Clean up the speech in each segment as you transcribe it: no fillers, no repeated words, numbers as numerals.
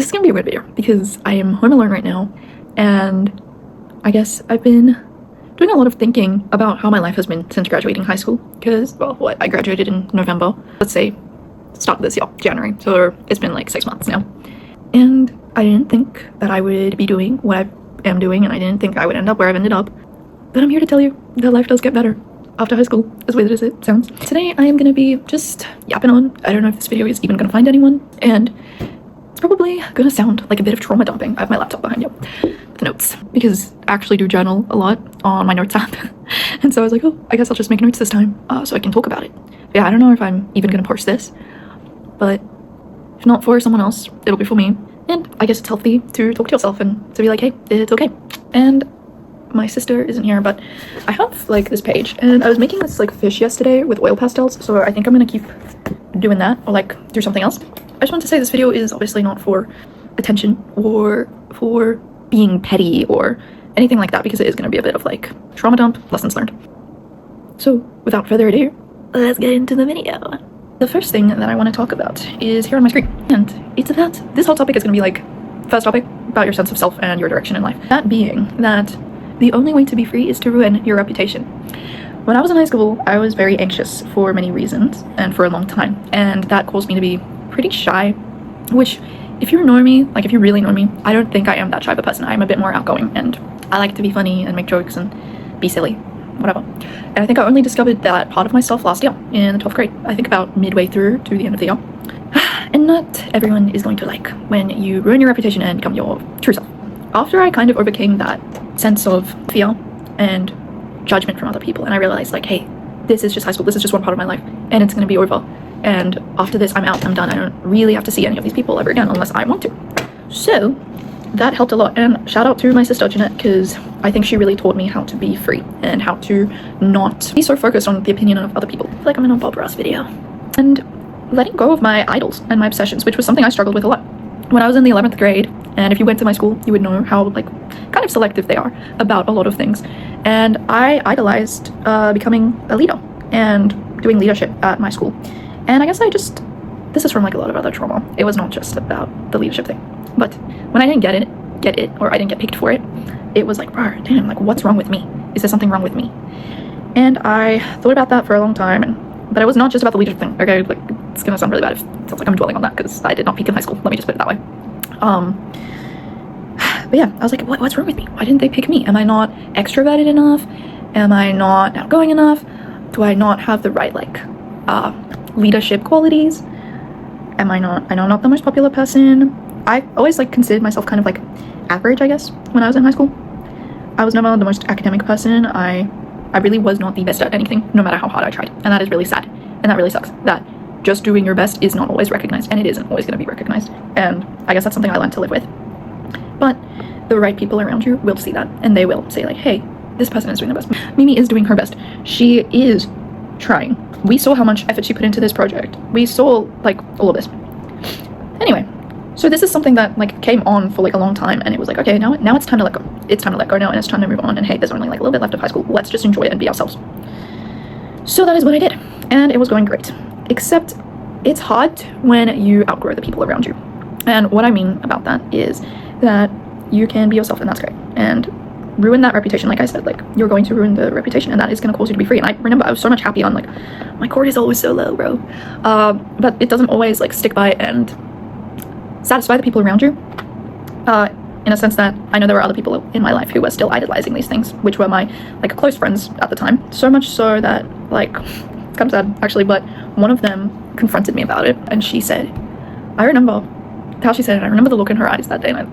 This is gonna be a weird video because I am home alone right now, and I guess I've been doing a lot of thinking about how my life has been since graduating high school. Because, well, I graduated in November, let's say start of this year, January, so it's been like 6 months now. And I didn't think that I would be doing what I am doing, and I didn't think I would end up where I've ended up. But I'm here to tell you that life does get better after high school, as weird as it sounds. Today I am gonna be just yapping on. I don't know if this video is even gonna find anyone, and it's probably gonna sound like a bit of trauma dumping. I have my laptop behind you with notes, because I actually do journal a lot on my notes app. And so I was like, oh, I guess I'll just make notes this time so I can talk about it. But yeah, I don't know if I'm even gonna post this, but if not for someone else, it'll be for me. And I guess it's healthy to talk to yourself and to be like, hey, it's okay. And my sister isn't here, but I have like this page, and I was making this like fish yesterday with oil pastels, so I think I'm gonna keep doing that, or like do something else. I just want to say this video is obviously not for attention or for being petty or anything like that, because it is going to be a bit of like trauma dump, lessons learned. So without further ado, let's get into the video. The first thing that I want to talk about is here on my screen, and it's about, this whole topic is going to be like, first topic, about your sense of self and your direction in life. That being that the only way to be free is to ruin your reputation. When I was in high school, I was very anxious for many reasons and for a long time, and that caused me to be pretty shy, which if you know me, like if you really know me, I don't think I am that shy of a person. I'm a bit more outgoing, and I like to be funny and make jokes and be silly, whatever. And I think I only discovered that part of myself last year in the 12th grade. I think about midway through to the end of the year. And not everyone is going to like when you ruin your reputation and become your true self. After I kind of overcame that sense of fear and judgment from other people, and I realized like, hey, this is just high school, this is just one part of my life, and it's going to be over. And after this, I'm out, I'm done. I don't really have to see any of these people ever again unless I want to. So that helped a lot, and shout out to my sister Jeanette, because I think she really taught me how to be free and how to not be so focused on the opinion of other people. I feel like I'm in a Bob Ross video. And letting go of my idols and my obsessions, which was something I struggled with a lot when I was in the 11th grade. And if you went to my school, you would know how like kind of selective they are about a lot of things. And I idolized becoming a leader and doing leadership at my school. And I guess this is from like a lot of other trauma. It was not just about the leadership thing. But when I didn't get it, or I didn't get picked for it, it was like, bro, damn, like what's wrong with me? Is there something wrong with me? And I thought about that for a long time, but it was not just about the leadership thing, okay? Like, it's gonna sound really bad if it sounds like I'm dwelling on that, because I did not peak in high school, let me just put it that way. But yeah, I was like, what's wrong with me? Why didn't they pick me? Am I not extroverted enough? Am I not outgoing enough? Do I not have the right like leadership qualities? Am I know I'm not the most popular person. I always like considered myself kind of like average, I guess, when I was in high school. I was never the most academic person. I really was not the best at anything, no matter how hard I tried, and that is really sad, and that really sucks, that just doing your best is not always recognized, and it isn't always going to be recognized. And I guess that's something I learned to live with. But the right people around you will see that, and they will say like, hey, this person is doing their best. Mimi is doing her best. She is trying. We saw how much effort she put into this project. We saw like all of this. Anyway, so this is something that like came on for like a long time, and it was like, okay, now it's time to let go. It's time to let go now, and it's time to move on. And hey, there's only like a little bit left of high school. Let's just enjoy it and be ourselves. So that is what I did, and it was going great. Except it's hard when you outgrow the people around you. And what I mean about that is that you can be yourself, and that's great. And ruin that reputation, like I said, like you're going to ruin the reputation, and that is going to cause you to be free. And I remember I was so much happy on like my cortisol was so low, bro, but it doesn't always like stick by and satisfy the people around you, in a sense that I know there were other people in my life who were still idolizing these things, which were my like close friends at the time, so much so that like it's kind of sad actually, but one of them confronted me about it, and she said, I remember the look in her eyes that day, and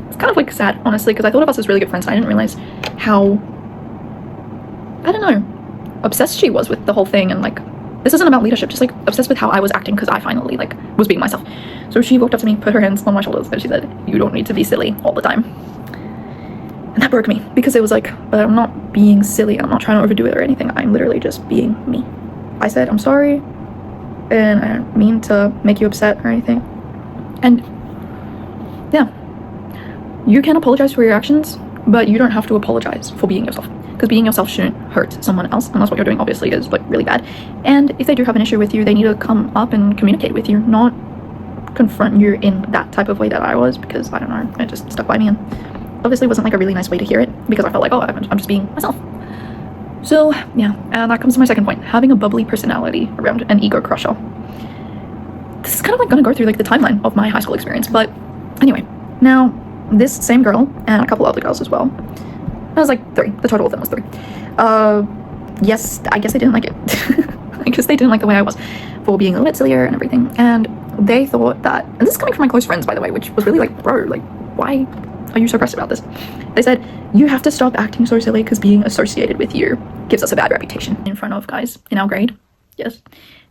it's kind of like sad, honestly, because I thought of us as really good friends, and I didn't realize how, I don't know, obsessed she was with the whole thing. And like, this isn't about leadership, just like obsessed with how I was acting, because I finally like was being myself. So she walked up to me, put her hands on my shoulders, and she said, you don't need to be silly all the time. And that broke me, because it was like, but I'm not being silly, I'm not trying to overdo it or anything, I'm literally just being me. I said, I'm sorry, and I don't mean to make you upset or anything. And yeah, you can apologize for your actions, but you don't have to apologize for being yourself, because being yourself shouldn't hurt someone else, unless what you're doing obviously is like really bad. And if they do have an issue with you, they need to come up and communicate with you, not confront you in that type of way that I was, because I don't know, it just stuck by me, and obviously wasn't like a really nice way to hear it, because I felt like, oh, I'm just being myself. So yeah, and that comes to my second point, having a bubbly personality around an ego crusher. This is kind of like gonna go through like the timeline of my high school experience, but anyway, now this same girl and a couple other girls as well, I was like 3, the total of them was 3. Yes, I guess they didn't like it. I guess they didn't like the way I was for being a little bit sillier and everything, and they thought that, and this is coming from my close friends by the way, which was really like, bro, like why are you so pressed about this? They said, you have to stop acting so silly because being associated with you gives us a bad reputation in front of guys in our grade. Yes.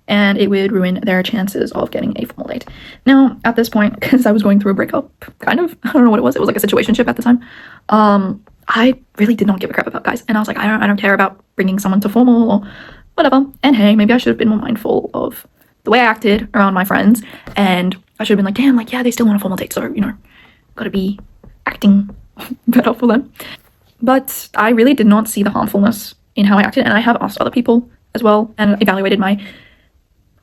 And it would ruin their chances of getting a formal date. Now, at this point, because I was going through a breakup, kind of, I don't know what it was like a situationship at the time, I really did not give a crap about guys, and I was like, I don't care about bringing someone to formal or whatever, and hey, maybe I should have been more mindful of the way I acted around my friends, and I should have been like, damn, like, yeah, they still want a formal date, so, you know, gotta be acting better for them. But I really did not see the harmfulness in how I acted, and I have asked other people as well and evaluated my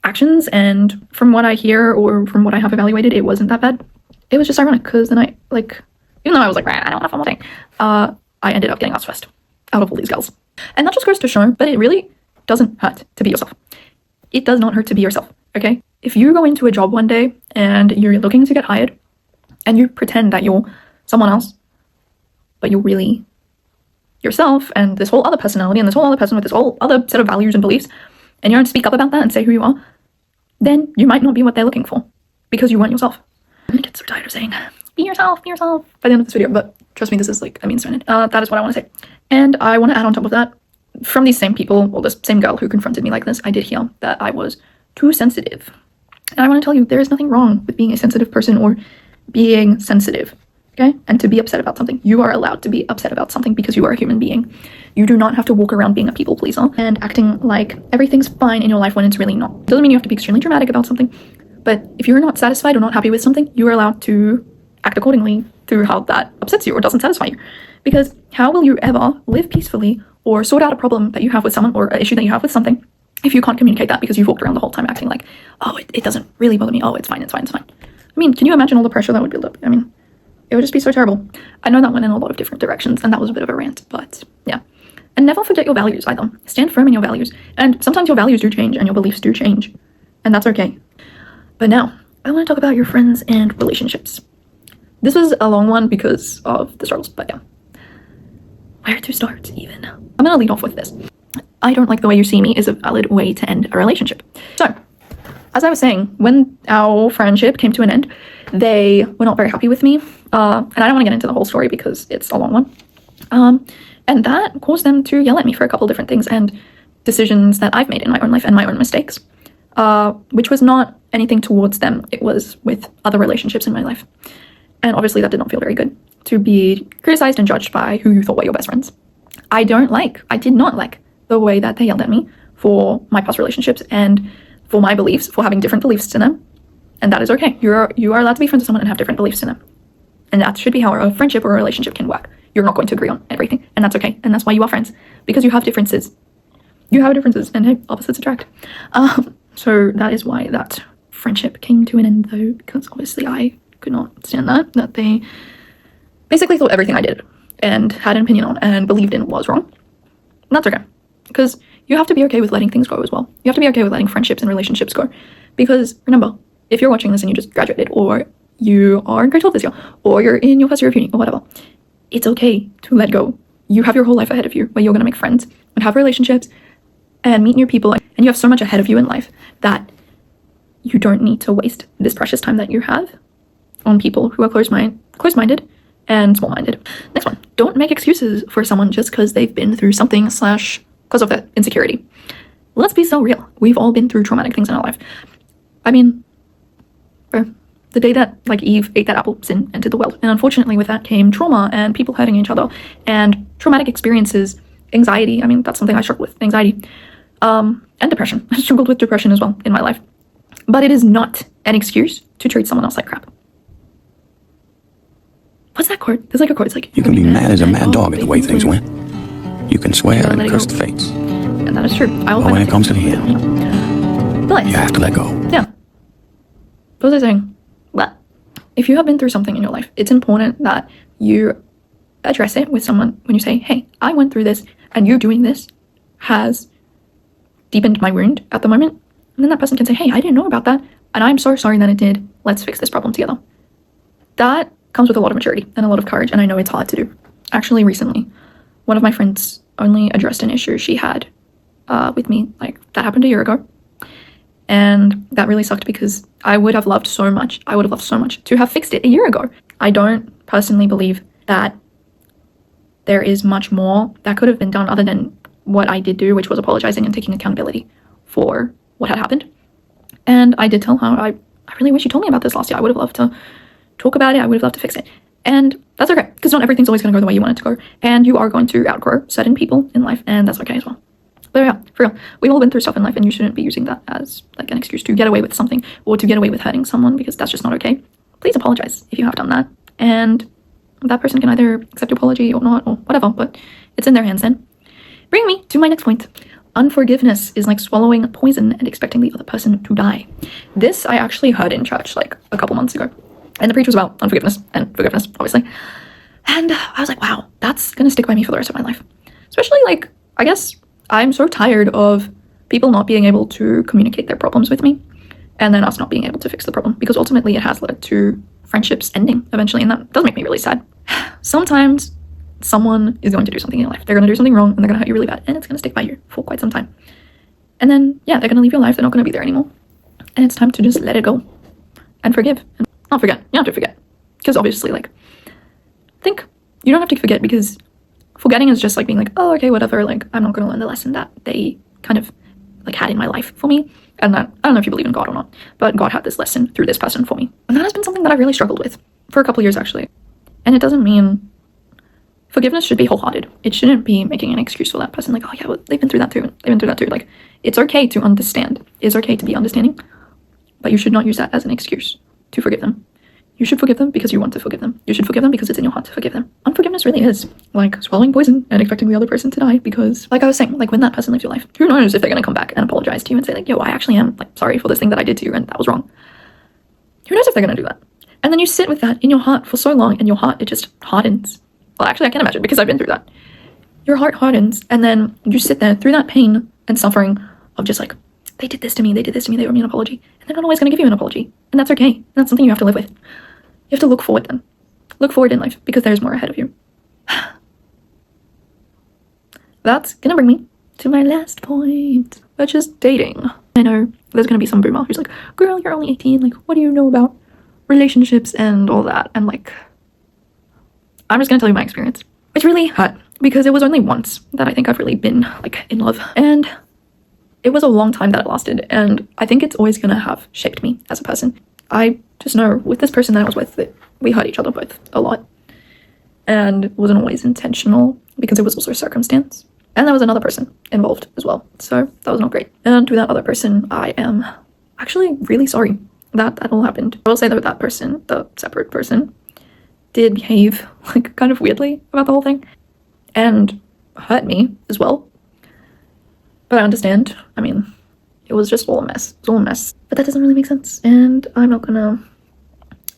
actions, and from what I hear or from what I have evaluated, it wasn't that bad. It was just ironic because then I, like, even though I was like, right, I don't want a formal date, I ended up getting asked first out of all these girls. And that just goes to show that it really doesn't hurt to be yourself. It does not hurt to be yourself, okay? If you go into a job one day and you're looking to get hired and you pretend that you're someone else, but you're really yourself and this whole other personality and this whole other person with this whole other set of values and beliefs, and you don't speak up about that and say who you are, then you might not be what they're looking for because you weren't yourself. I'm gonna get so tired of saying, be yourself by the end of this video, but trust me, this is like a means to an end. That is what I want to say. And I want to add on top of that, from these same people, well, this same girl who confronted me like this, I did hear that I was too sensitive. And I want to tell you, there is nothing wrong with being a sensitive person or being sensitive, okay? And to be upset about something. You are allowed to be upset about something because you are a human being. You do not have to walk around being a people pleaser and acting like everything's fine in your life when it's really not. Doesn't mean you have to be extremely dramatic about something, but if you're not satisfied or not happy with something, you are allowed to act accordingly to how that upsets you or doesn't satisfy you. Because how will you ever live peacefully or sort out a problem that you have with someone or an issue that you have with something if you can't communicate that because you've walked around the whole time acting like, oh, it doesn't really bother me, oh, it's fine. I mean, can you imagine all the pressure that would build up? I mean, it would just be so terrible. I know that went in a lot of different directions, and that was a bit of a rant, but yeah. And never forget your values either. Stand firm in your values. And sometimes your values do change and your beliefs do change, and that's okay. But now, I want to talk about your friends and relationships. This was a long one because of the struggles, but yeah. Where to start even? I'm gonna lead off with this. I don't like the way you see me is a valid way to end a relationship. So, as I was saying, when our friendship came to an end, they were not very happy with me. And I don't want to get into the whole story because it's a long one. And that caused them to yell at me for a couple different things and decisions that I've made in my own life and my own mistakes, which was not anything towards them. It was with other relationships in my life. And obviously that did not feel very good to be criticized and judged by who you thought were your best friends. I did not like the way that they yelled at me for my past relationships and for my beliefs, for having different beliefs to them. And that is okay. You are allowed to be friends with someone and have different beliefs to them. And that should be how a friendship or a relationship can work. You're not going to agree on everything, and that's okay. And that's why you are friends, because you have differences. And hey, opposites attract. So that is why that friendship came to an end though, because obviously I could not stand that they basically thought everything I did and had an opinion on and believed in was wrong. And that's okay, because you have to be okay with letting things go as well. You have to be okay with letting friendships and relationships go, because remember, if you're watching this and you just graduated, or you are in grade 12 this year, or you're in your first year of uni, or whatever, it's okay to let go. You have your whole life ahead of you where you're going to make friends and have relationships and meet new people, and you have so much ahead of you in life that you don't need to waste this precious time that you have on people who are close-minded and small-minded. Next one, don't make excuses for someone just because they've been through something / because of that insecurity. Let's be so real. We've all been through traumatic things in our life. I mean, the day that like Eve ate that apple, sin entered the world. And unfortunately with that came trauma and people hurting each other and traumatic experiences, anxiety. I mean, that's something I struggle with, anxiety, and depression. I struggled with depression as well in my life. But it is not an excuse to treat someone else like crap. What's that quote? There's like a quote. It's like, you can be mad as a mad dog at the way things went. You can swear and curse the fates. And that is true. But when it comes to the end, but you have to let go. Yeah. What was I saying? But if you have been through something in your life, it's important that you address it with someone when you say, hey, I went through this and you doing this has deepened my wound at the moment. And then that person can say, hey, I didn't know about that and I'm so sorry that it did. Let's fix this problem together. That comes with a lot of maturity and a lot of courage, and I know it's hard to do. Actually, recently, one of my friends only addressed an issue she had with me, like that happened a year ago. And that really sucked because I would have loved so much to have fixed it a year ago. I don't personally believe that there is much more that could have been done other than what I did do, which was apologizing and taking accountability for what had happened. And I did tell her, I really wish you told me about this last year. I would have loved to talk about it. I would have loved to fix it. And that's okay, because not everything's always going to go the way you want it to go. And you are going to outgrow certain people in life, and that's okay as well. But yeah, for real, we've all been through stuff in life, and you shouldn't be using that as like an excuse to get away with something or to get away with hurting someone, because that's just not okay. Please apologize if you have done that. And that person can either accept your apology or not, or whatever, but it's in their hands then. Bring me to my next point. Unforgiveness is like swallowing poison and expecting the other person to die. This I actually heard in church like a couple months ago. And the preach was about unforgiveness and forgiveness, obviously. And I was like, wow, that's going to stick by me for the rest of my life. Especially like, I guess I'm so tired of people not being able to communicate their problems with me and then us not being able to fix the problem, because ultimately it has led to friendships ending eventually, and that does make me really sad. Sometimes someone is going to do something in your life. They're going to do something wrong and they're going to hurt you really bad, and it's going to stick by you for quite some time. And then, yeah, they're going to leave your life. They're not going to be there anymore. And it's time to just let it go and forgive. And not forget. You don't have to forget. Because obviously, like, I think you don't have to forget, because forgetting is just like being like, oh, okay, whatever. Like, I'm not going to learn the lesson that they kind of like had in my life for me. And that, I don't know if you believe in God or not, but God had this lesson through this person for me. And that has been something that I've really struggled with for a couple of years, actually. And it doesn't mean forgiveness should be wholehearted. It shouldn't be making an excuse for that person. Like, oh yeah, well, they've been through that too. They've been through that too. Like, it's okay to understand. It's okay to be understanding, but you should not use that as an excuse to forgive them. You should forgive them because you want to forgive them. You should forgive them because it's in your heart to forgive them. Unforgiveness really is like swallowing poison and expecting the other person to die, because like I was saying, like when that person leaves your life, who knows if they're going to come back and apologize to you and say like, yo, I actually am like sorry for this thing that I did to you and that was wrong. Who knows if they're going to do that? And then you sit with that in your heart for so long, and your heart, it just hardens. Well, actually, I can't imagine, because I've been through that. Your heart hardens, and then you sit there through that pain and suffering of just like, they did this to me, they owe me an apology, and they're not always going to give you an apology. And that's okay. And that's something you have to live with. You have to look forward then. Look forward in life, because there's more ahead of you. That's going to bring me to my last point, which is dating. I know there's going to be some boomer who's like, girl, you're only 18. Like, what do you know about relationships and all that? And like, I'm just going to tell you my experience. It's really hurt, because it was only once that I think I've really been like in love. And it was a long time that it lasted. And I think it's always going to have shaped me as a person. I just know with this person that I was with that we hurt each other both a lot. And it wasn't always intentional, because it was also circumstance. And there was another person involved as well. So that was not great. And to that other person, I am actually really sorry that that all happened. I will say that person, the separate person, did behave like kind of weirdly about the whole thing and hurt me as well. But I understand. I mean, it was just all a mess. It was all a mess. But that doesn't really make sense. And I'm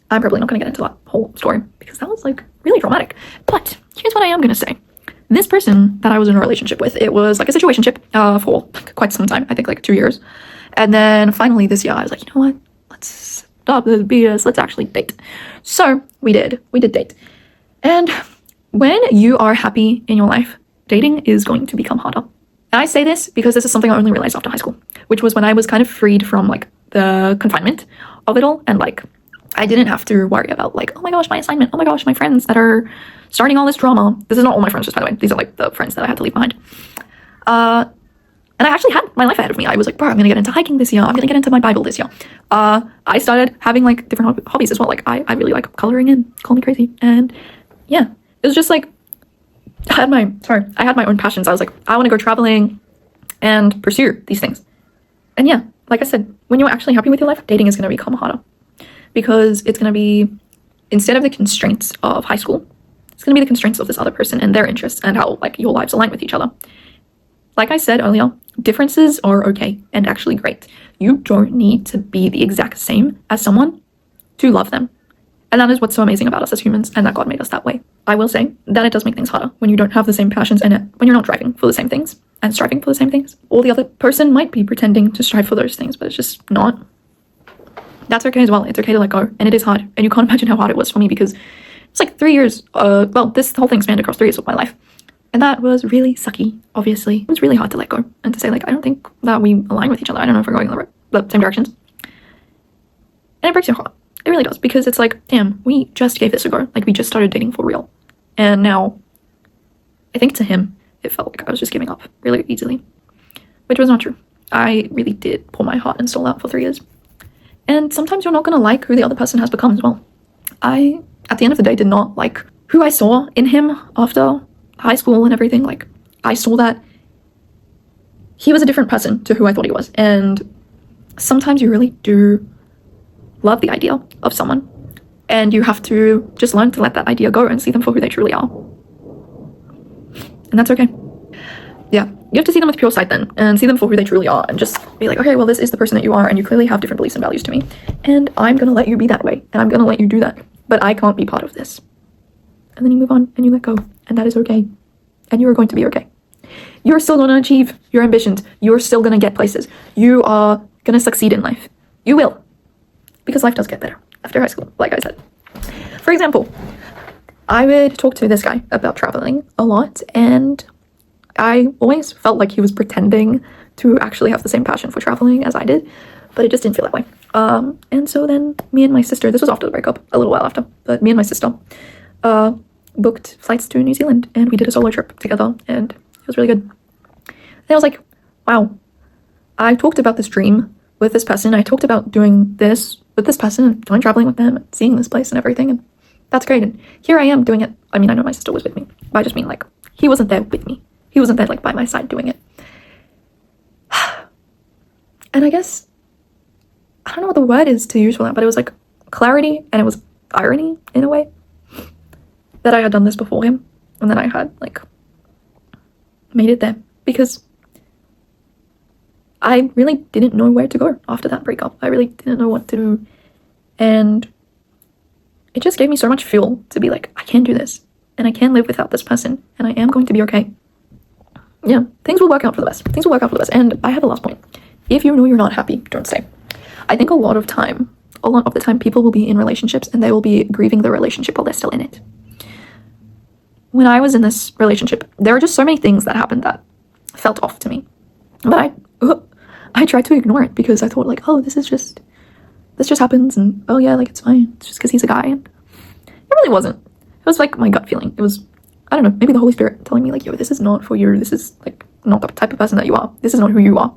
probably not gonna get into that whole story, because that was like really traumatic. But here's what I am gonna say. This person that I was in a relationship with, it was like a situationship for quite some time. I think like 2 years. And then finally this year I was like, you know what? Let's stop this BS. Let's actually date. So we did date. And when you are happy in your life, dating is going to become harder. And I say this because this is something I only realized after high school, which was when I was kind of freed from like the confinement of it all. And like, I didn't have to worry about like, oh my gosh, my assignment. Oh my gosh, my friends that are starting all this drama. This is not all my friends, just by the way. These are like the friends that I had to leave behind. And I actually had my life ahead of me. I was like, bro, I'm going to get into hiking this year. I'm going to get into my Bible this year. I started having like different hobbies as well. Like I really like coloring in, call me crazy. And yeah, it was just like, I had my own passions. I was like, I want to go traveling and pursue these things. And yeah, like I said, when you're actually happy with your life, dating is going to become harder, because it's going to be, instead of the constraints of high school, it's going to be the constraints of this other person and their interests and how like your lives align with each other. Like I said earlier, differences are okay and actually great. You don't need to be the exact same as someone to love them. And that is what's so amazing about us as humans, and that God made us that way. I will say that it does make things harder when you don't have the same passions and when you're not driving for the same things and striving for the same things. Or the other person might be pretending to strive for those things, but it's just not. That's okay as well. It's okay to let go. And it is hard. And you can't imagine how hard it was for me, because it's like 3 years. Well, this whole thing spanned across 3 years of my life. And that was really sucky, obviously. It was really hard to let go and to say, like, I don't think that we align with each other. I don't know if we're going in the same directions. And it breaks your heart. It really does, because it's like, damn, we just gave this a go. Like, we just started dating for real. And now, I think to him, it felt like I was just giving up really easily, which was not true. I really did pour my heart and soul out for 3 years. And sometimes you're not going to like who the other person has become as well. I, at the end of the day, did not like who I saw in him after high school and everything. Like, I saw that he was a different person to who I thought he was. And sometimes you really do love the idea of someone, and you have to just learn to let that idea go and see them for who they truly are. And that's okay. Yeah, you have to see them with pure sight then, and see them for who they truly are, and just be like, okay, well, this is the person that you are, and you clearly have different beliefs and values to me, and I'm gonna let you be that way, and I'm gonna let you do that, but I can't be part of this. And then you move on and you let go, and that is okay. And you are going to be okay. You're still gonna achieve your ambitions. You're still gonna get places. You are gonna succeed in life. You will. Because life does get better after high school, like I said. For example, I would talk to this guy about traveling a lot, and I always felt like he was pretending to actually have the same passion for traveling as I did, but it just didn't feel that way. And so then me and my sister, this was after the breakup, a little while after, but me and my sister booked flights to New Zealand, and we did a solo trip together, and it was really good. And I was like, wow, I talked about this dream with this person. I talked about doing this with this person and going traveling with them and seeing this place and everything, and that's great. And here I am doing it. I mean, I know my sister was with me, but I just mean, like, he wasn't there with me. He wasn't there, like, by my side doing it. And I guess, I don't know what the word is to use for that, but it was like clarity, and it was irony in a way, that I had done this before him, and that I had, like, made it there, because I really didn't know where to go after that breakup. I really didn't know what to do. And it just gave me so much fuel to be like, I can do this, and I can live without this person, and I am going to be okay. Yeah, things will work out for the best. Things will work out for the best. And I have a last point. If you know you're not happy, don't stay. I think a lot of the time, people will be in relationships and they will be grieving the relationship while they're still in it. When I was in this relationship, there were just so many things that happened that felt off to me. But I tried to ignore it, because I thought, like, oh, this just happens, and oh yeah, like, it's fine. It's just because he's a guy. And it really wasn't. It was like my gut feeling. It was, I don't know, maybe the Holy Spirit telling me, like, yo, this is not for you. This is, like, not the type of person that you are. This is not who you are.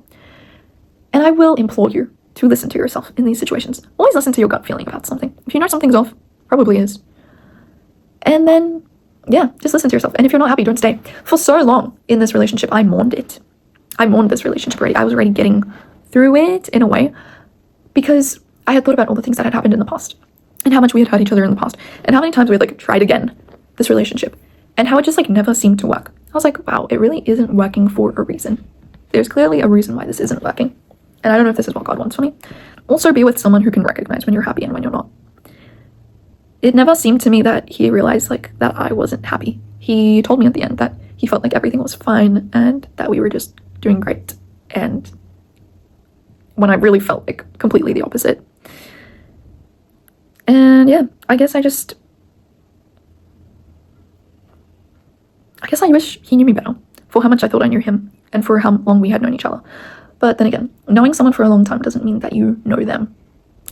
And I will implore you to listen to yourself in these situations. Always listen to your gut feeling about something. If you know something's off, probably is. And then, yeah, just listen to yourself. And if you're not happy, don't stay. For so long in this relationship, I mourned it. I mourned this relationship already. I was already getting through it in a way, because I had thought about all the things that had happened in the past, and how much we had hurt each other in the past, and how many times we had, like, tried again this relationship, and how it just, like, never seemed to work. I was like, wow, it really isn't working for a reason. There's clearly a reason why this isn't working, and I don't know if this is what God wants for me. Also, be with someone who can recognize when you're happy and when you're not. It never seemed to me that he realized, like, that I wasn't happy. He told me at the end that he felt like everything was fine and that we were just doing great, and when I really felt like completely the opposite. And yeah, I guess I wish he knew me better for how much I thought I knew him, and for how long we had known each other. But then again, knowing someone for a long time doesn't mean that you know them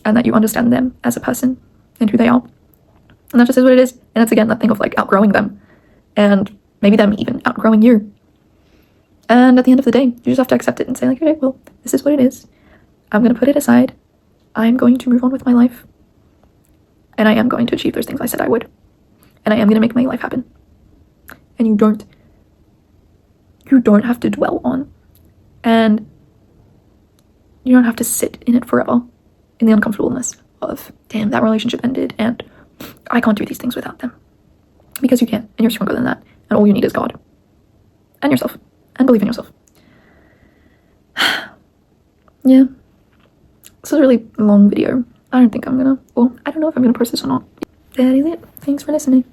and that you understand them as a person and who they are. And that just is what it is. And it's, again, that thing of, like, outgrowing them, and maybe them even outgrowing you. And at the end of the day, you just have to accept it and say, like, okay, well, this is what it is. I'm going to put it aside. I'm going to move on with my life. And I am going to achieve those things I said I would. And I am going to make my life happen. And you don't have to dwell on, and you don't have to sit in it forever, in the uncomfortableness of, damn, that relationship ended, and I can't do these things without them. Because you can, and you're stronger than that. And all you need is God. And yourself. And believe in yourself. Yeah. This is a really long video. I don't think I'm gonna, well, I don't know if I'm gonna post this or not. That is it. Thanks for listening.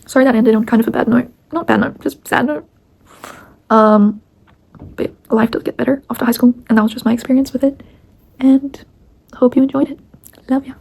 Sorry that ended on kind of a bad note. Not bad note, just sad note. But life does get better after high school, and that was just my experience with it. And hope you enjoyed it. Love ya.